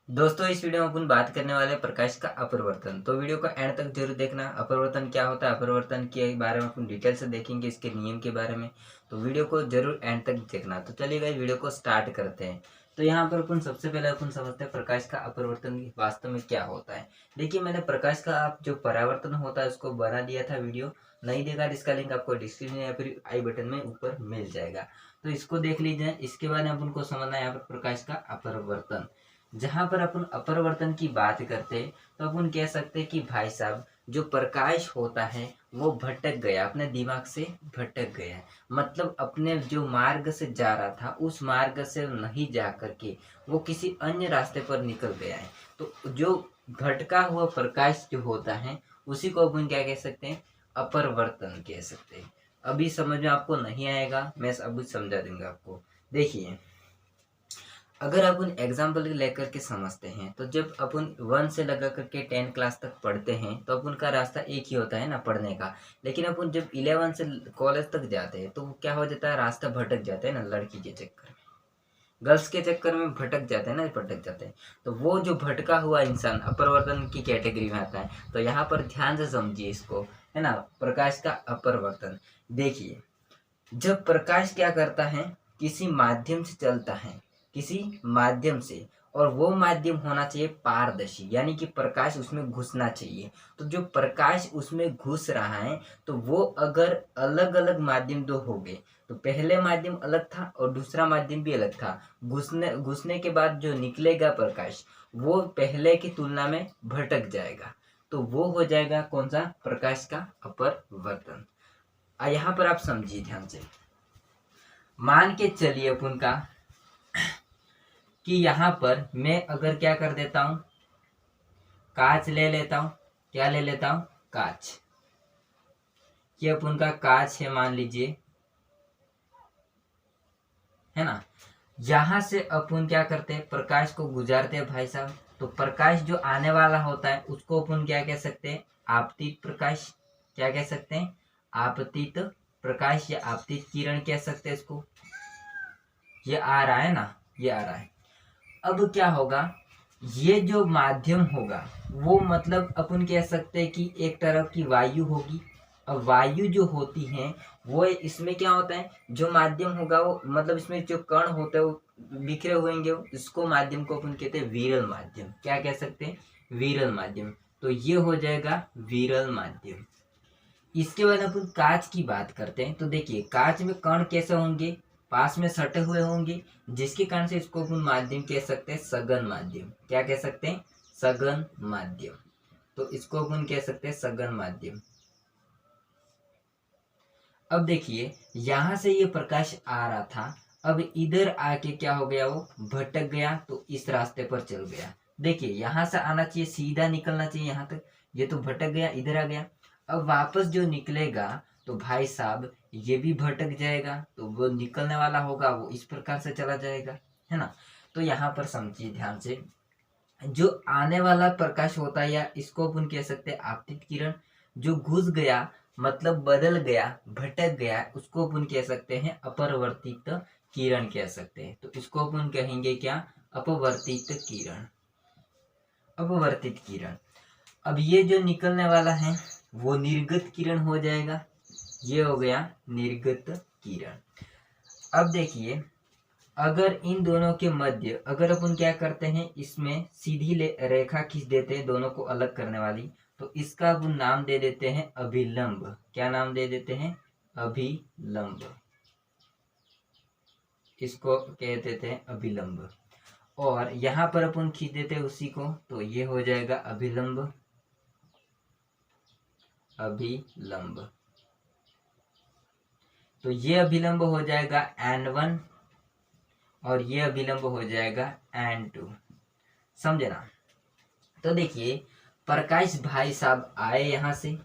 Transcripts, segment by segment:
दोस्तों इस वीडियो में अपन बात करने वाले हैं प्रकाश का अपरिवर्तन। तो वीडियो को एंड तक जरूर देखना। अपरिवर्तन क्या होता है, अपरिवर्तन के बारे में अपन डिटेल से देखेंगे, इसके नियम के बारे में। तो वीडियो को जरूर एंड तक देखना। तो चलिए गाइस वीडियो को स्टार्ट करते हैं। तो यहाँ पर अपन सबसे पहले अपन समझते हैं प्रकाश का अपरिवर्तन वास्तव में क्या होता है। देखिए मैंने प्रकाश का जो परावर्तन होता है उसको बना दिया था वीडियो। नहीं देखा इसका लिंक आपको डिस्क्रिप्शन या फिर आई बटन में ऊपर मिल जाएगा। तो इसको देख लीजिए। इसके बाद अपन को समझना है यहाँ पर प्रकाश का अपरिवर्तन। जहां पर अपन अपरिवर्तन की बात करते हैं तो अपन कह सकते हैं कि भाई साहब जो प्रकाश होता है वो भटक गया, अपने दिमाग से भटक गया। मतलब अपने जो मार्ग से जा रहा था उस मार्ग से नहीं जा करके वो किसी अन्य रास्ते पर निकल गया है। तो जो भटका हुआ प्रकाश जो होता है उसी को अपन क्या कह सकते हैं, अपरिवर्तन कह सकते हैं। अभी समझ में आपको नहीं आएगा, मैं अभी समझा दूंगा आपको। देखिए अगर अपन एग्जाम्पल लेकर के समझते हैं तो जब अपन 1 से लगा करके 10 क्लास तक पढ़ते हैं तो अपन का रास्ता एक ही होता है ना पढ़ने का। लेकिन अपन जब 11 से कॉलेज तक जाते हैं तो क्या हो जाता है, रास्ता भटक जाता है ना, लड़की के चक्कर में, गर्ल्स के चक्कर में भटक जाते हैं ना, भटक जाते हैं। तो वो जो भटका हुआ इंसान अपरिवर्तन की कैटेगरी में आता है। तो यहाँ पर ध्यान से समझिए इसको, है ना, प्रकाश का अपरिवर्तन। देखिए जब प्रकाश क्या करता है, किसी माध्यम से चलता है, किसी माध्यम से, और वो माध्यम होना चाहिए पारदर्शी, यानी कि प्रकाश उसमें घुसना चाहिए। तो जो प्रकाश उसमें घुस रहा है तो वो अगर अलग अलग माध्यम दो हो गए, तो पहले माध्यम अलग था और दूसरा माध्यम भी अलग था। घुसने घुसने के बाद जो निकलेगा प्रकाश वो पहले की तुलना में भटक जाएगा। तो वो हो जाएगा कौन सा, प्रकाश का अपरिवर्तन। यहाँ पर आप समझिए ध्यान से। मान के चलिए अपन का कि यहाँ पर मैं अगर क्या कर देता हूं, कांच ले लेता हूं। क्या ले लेता हूं, कांच। ये अपन का कांच है मान लीजिए, है ना। यहां से अपन क्या करते हैं, प्रकाश को गुजारते हैं भाई साहब। तो प्रकाश जो आने वाला होता है उसको अपन क्या कह सकते हैं, आपतित प्रकाश। क्या कह सकते हैं, आपतित प्रकाश या आपतित किरण कह सकते हैं इसको। ये आ रहा है ना, ये आ रहा है। अब क्या होगा, ये जो माध्यम होगा वो मतलब अपन कह सकते हैं कि एक तरह की वायु होगी। अब वायु जो होती है वो इसमें क्या होता है, जो माध्यम होगा वो मतलब इसमें जो कण होते हैं वो बिखरे हुए होंगे, इसको माध्यम को अपन कहते हैं विरल माध्यम। क्या कह सकते हैं, विरल माध्यम। तो ये हो जाएगा विरल माध्यम। इसके बाद अपन कांच की बात करते हैं। तो देखिए कांच में कण कैसे होंगे, पास में सटे हुए होंगे, जिसके कारण से इसको अपन माध्यम कह सकते हैं सघन माध्यम। क्या कह सकते हैं, सघन माध्यम। तो इसको अपन कह सकते हैं सघन माध्यम। अब देखिए यहां से ये प्रकाश आ रहा था, अब इधर आके क्या हो गया, वो भटक गया तो इस रास्ते पर चल गया। देखिए यहां से आना चाहिए, सीधा निकलना चाहिए यहाँ तक, ये तो भटक गया, इधर आ गया। अब वापस जो निकलेगा तो भाई साहब ये भी भटक जाएगा, तो वो निकलने वाला होगा वो इस प्रकार से चला जाएगा, है ना। तो यहाँ पर समझिए ध्यान से, जो आने वाला प्रकाश होता है या इसको अपन कह सकते हैं आपतित किरण, जो घुस गया मतलब बदल गया, भटक गया, उसको अपन कह सकते हैं अपरिवर्तित किरण कह सकते हैं। तो इसको अपन कहेंगे क्या, अपवर्तित किरण। अपवर्तित किरण। अब ये जो निकलने वाला है वो निर्गत किरण हो जाएगा। ये हो गया निर्गत किरण। अब देखिए अगर इन दोनों के मध्य अगर अपन क्या करते हैं, इसमें सीधी रेखा खींच देते हैं दोनों को अलग करने वाली, तो इसका अपन नाम दे देते हैं अभिलंब। क्या नाम दे देते हैं, अभिलंब। इसको कह देते हैं अभिलंब। और यहां पर अपन खींच देते हैं उसी को, तो ये हो जाएगा अभिलंब। अभिलंब। तो ये अभिलंब हो जाएगा N1 और ये अभिलंब हो जाएगा N2। समझे ना। तो देखिए प्रकाश भाई साहब आए यहां से,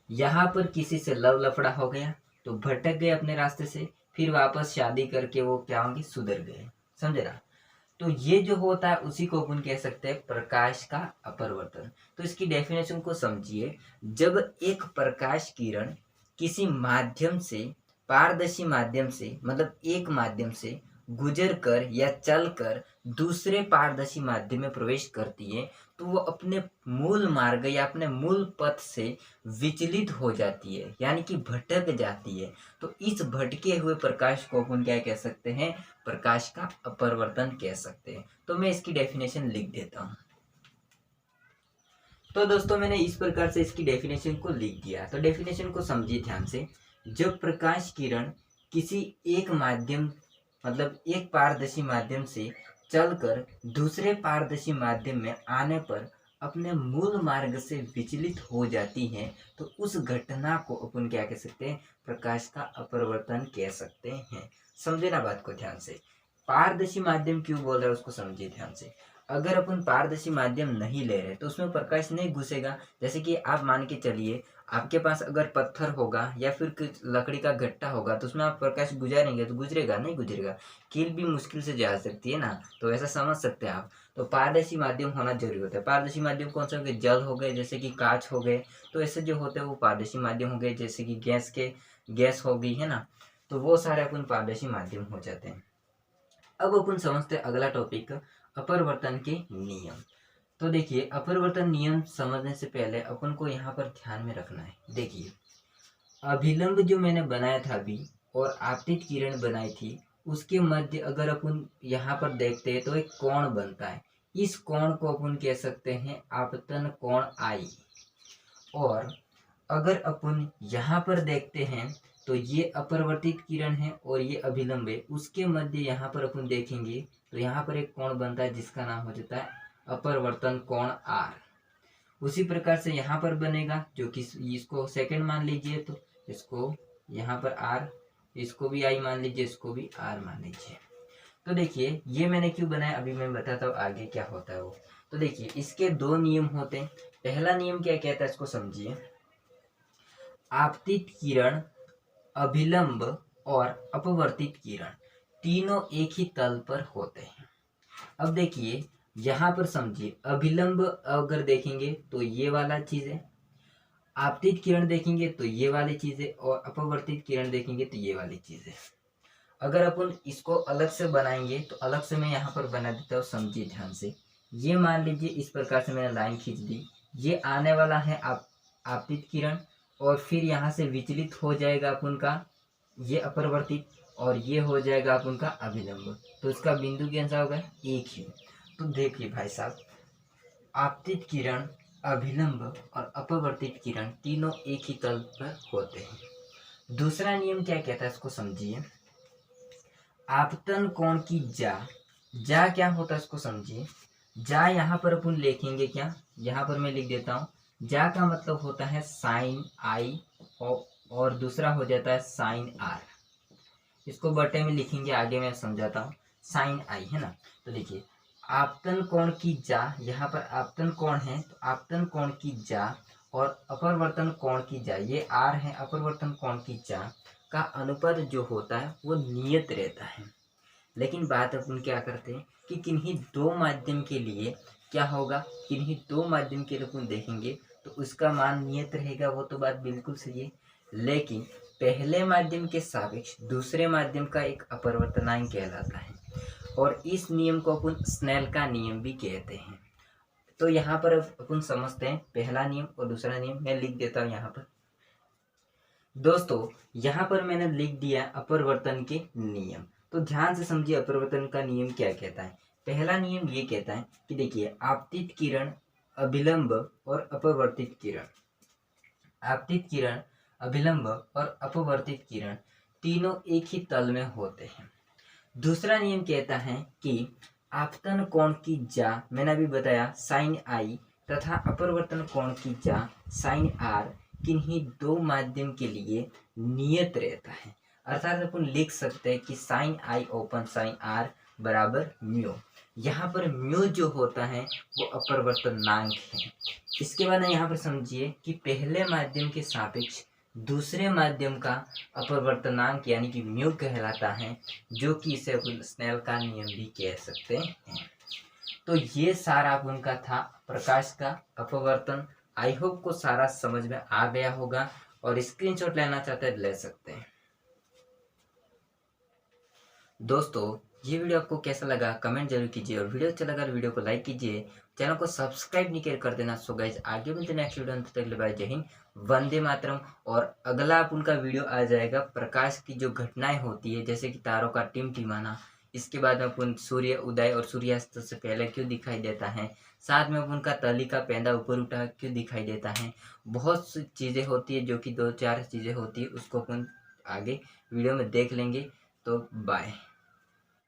यहां पर किसी से लव लफड़ा हो गया तो भटक गए अपने रास्ते से, फिर वापस शादी करके वो क्या होंगे, सुधर गए। समझे ना। तो ये जो होता है उसी को अपन कह सकते हैं प्रकाश का अपरिवर्तन। तो इसकी डेफिनेशन को समझिए। जब एक प्रकाश किरण किसी माध्यम से, पारदर्शी माध्यम से, मतलब एक माध्यम से गुजर कर या चल कर दूसरे पारदर्शी माध्यम में प्रवेश करती है तो वो अपने मूल मार्ग या अपने मूल पथ से विचलित हो जाती है, यानी कि भटक जाती है। तो इस भटके हुए प्रकाश को अपन क्या कह सकते हैं, प्रकाश का अपवर्तन कह सकते हैं। तो मैं इसकी डेफिनेशन लिख देता हूँ। तो दोस्तों मैंने इस प्रकार से इसकी डेफिनेशन को लिख दिया। तो डेफिनेशन को समझिए ध्यान से। जब प्रकाश किरण किसी एक माध्यम मतलब एक पारदर्शी माध्यम से चलकर दूसरे पारदर्शी माध्यम में आने पर अपने मूल मार्ग से विचलित हो जाती है तो उस घटना को अपन क्या कह सकते हैं, प्रकाश का अपवर्तन कह सकते हैं। समझे ना बात को ध्यान से। पारदर्शी माध्यम क्यों बोल रहा है उसको समझिए ध्यान से। अगर अपन पारदर्शी माध्यम नहीं ले रहे तो उसमें प्रकाश नहीं घुसेगा। जैसे कि आप मान के चलिए आपके पास अगर पत्थर होगा या फिर कुछ लकड़ी का गट्टा होगा तो उसमें आप प्रकाश गुजारेंगे तो गुजरेगा नहीं गुजरेगा, कील भी मुश्किल से जा सकती है ना। तो ऐसा समझ सकते हैं आप। तो पारदर्शी माध्यम होना जरूरी होता है। पारदर्शी माध्यम कौन सा हो गए, जल हो गए, जैसे कि कांच हो गए। तो ऐसे जो होते हैं वो पारदर्शी माध्यम हो गए, जैसे कि गैस हो गई है ना। तो वो सारे अपन पारदर्शी माध्यम हो जाते हैं। अब अपन समझते हैं अगला टॉपिक, अपवर्तन के नियम। तो देखिए अपवर्तन नियम समझने से पहले अपन को यहाँ पर ध्यान में रखना है। देखिए अभिलंब जो मैंने बनाया था अभी और आपतित किरण बनाई थी उसके मध्य अगर अपन यहाँ पर देखते हैं तो एक कोण बनता है। इस कोण को अपन कह सकते हैं आपतन कोण आई। और अगर अपन यहाँ पर देखते हैं तो ये अपरिवर्तित किरण है और ये अभिलंब है, उसके मध्य यहाँ पर अपन देखेंगे तो यहाँ पर एक कोण बनता है जिसका नाम हो जाता है अपवर्तन कोण आर। उसी प्रकार से यहाँ पर बनेगा जो कि इसको सेकंड मान लीजिए तो इसको यहाँ पर आर, इसको भी आई मान लीजिए, इसको भी आर मान लीजिए। तो देखिए ये मैंने क्यों बनाया अभी मैं बताता हूँ आगे क्या होता है वो। तो देखिए इसके दो नियम होते हैं। पहला नियम क्या कहता है इसको समझिए। आपतित किरण, अभिलंब और अपवर्तित किरण तीनों एक ही तल पर होते हैं। अब देखिए यहाँ पर समझिए अभिलंब अगर देखेंगे तो ये वाला चीज है, आपतित किरण देखेंगे तो ये वाली चीज है और अपवर्तित किरण देखेंगे तो ये वाली चीज है। अगर अपन इसको अलग से बनाएंगे तो अलग से मैं यहाँ पर बना देता हूँ, समझिए ध्यान से। ये मान लीजिए इस प्रकार से मैंने लाइन खींच दी, ये आने वाला है आपतित किरण और फिर यहाँ से विचलित हो जाएगा अपन का ये अपरिवर्तित और ये हो जाएगा अपन का अभिलंब। तो इसका बिंदु कैसा होगा, एक ही। तो देखिए भाई साहब आपतित किरण, अभिलंब और अपवर्तित किरण तीनों एक ही तल पर होते हैं। दूसरा नियम क्या कहता है इसको समझिए। आपतन कोण की जा क्या होता है इसको समझिए। जा यहाँ पर अपन लिखेंगे क्या, यहाँ पर मैं लिख देता हूँ। जा का मतलब होता है साइन आई और दूसरा हो जाता है साइन आर। इसको बटे में लिखेंगे, आगे मैं समझाता हूँ। साइन आई है ना। तो देखिए आपतन कोण की जा, यहाँ पर आपतन कोण है तो आपतन कोण की जा और अपवर्तन कोण की जा, ये आर है, अपवर्तन कोण की जा का अनुपात जो होता है वो नियत रहता है। लेकिन बात अपन क्या करते हैं कि किन्हीं दो माध्यम के लिए क्या होगा, किन्हीं दो माध्यम के लिए अपन देखेंगे तो उसका मान नियत रहेगा, वो तो बात बिल्कुल सही है। लेकिन पहले माध्यम के सापेक्ष दूसरे माध्यम का एक अपवर्तनांक कहलाता है और इस नियम को अपन स्नेल का नियम भी कहते हैं। तो यहाँ पर अपन समझते हैं पहला नियम और दूसरा नियम। मैं लिख देता हूँ यहाँ पर। दोस्तों यहाँ पर मैंने लिख दिया अपवर्तन के नियम। तो ध्यान से समझिए अपवर्तन का नियम क्या कहता है। पहला नियम ये कहता है कि देखिए आपतित किरण, अभिलंब और अपवर्तित किरण, आपतित किरण, अभिलंब और अपवर्तित किरण तीनों एक ही तल में होते हैं। दूसरा नियम कहता है कि आपतन कोण की जा, मैंने अभी बताया साइन आई, तथा अपवर्तन कोण की जा साइन आर किन्हीं दो माध्यम के लिए नियत रहता है। अर्थात अपन लिख सकते हैं कि sine I upon sine R बराबर म्यू। यहाँ पर म्यू जो होता है वो अपवर्तनांक है। इसके बाद यहाँ पर समझिए कि पहले माध्यम के सापेक्ष दूसरे माध्यम का अपवर्तनांक यानी कि म्यू कहलाता है, जो कि इसे अपन स्नेल का नियम भी कह सकते हैं। तो ये सारा अपन का था प्रकाश का अपवर्तन। आई होप को सारा समझ में आ गया होगा और स्क्रीनशॉट लेना चाहते हैं ले सकते हैं। दोस्तों ये वीडियो आपको कैसा लगा कमेंट जरूर कीजिए, और वीडियो अच्छा लगा तो वीडियो को लाइक कीजिए, चैनल को सब्सक्राइब नहीं कर देना। सो गाइस आगे मिलते नेक्स्ट वीडियो, अंत तक बाय, जय हिंद, वंदे मातरम। और अगला अपन का वीडियो आ जाएगा प्रकाश की जो घटनाएं होती है, जैसे कि तारों का टिमटिमाना, इसके बाद में अपन सूर्य उदय और सूर्यास्त से पहले क्यों दिखाई देता है, साथ में अपन का तली का पेंदा ऊपर उठा क्यों दिखाई देता है। बहुत सी चीज़ें होती है, जो कि 2-4 चीज़ें होती है, उसको अपन आगे वीडियो में देख लेंगे। तो बाय।